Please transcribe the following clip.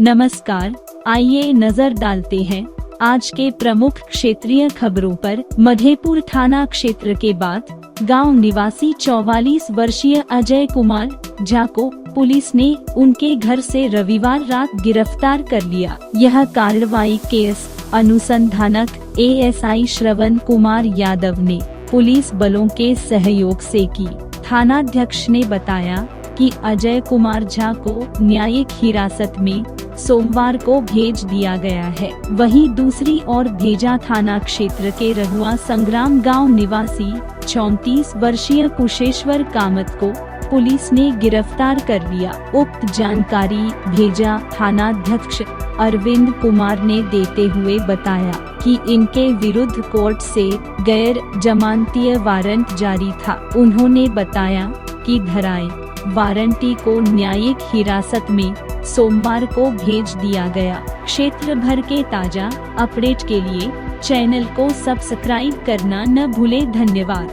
नमस्कार, आइए नजर डालते हैं आज के प्रमुख क्षेत्रीय खबरों पर। मधेपुर थाना क्षेत्र के बाद गांव निवासी 44 वर्षीय अजय कुमार झा को पुलिस ने उनके घर से रविवार रात गिरफ्तार कर लिया। यह कार्रवाई केस अनुसंधानक एएसआई श्रवण कुमार यादव ने पुलिस बलों के सहयोग से की। थानाध्यक्ष ने बताया कि अजय कुमार झा को न्यायिक हिरासत में सोमवार को भेज दिया गया है। वहीं दूसरी ओर भेजा थाना क्षेत्र के रहुआ संग्राम गांव निवासी 34 वर्षीय कुशेश्वर कामत को पुलिस ने गिरफ्तार कर लिया। उक्त जानकारी भेजा थानाध्यक्ष अरविंद कुमार ने देते हुए बताया कि इनके विरुद्ध कोर्ट से गैर जमानतीय वारंट जारी था। उन्होंने बताया कि धराए वारंटी को न्यायिक हिरासत में सोमवार को भेज दिया गया। क्षेत्र भर के ताजा अपडेट के लिए चैनल को सब्सक्राइब करना न भूले। धन्यवाद।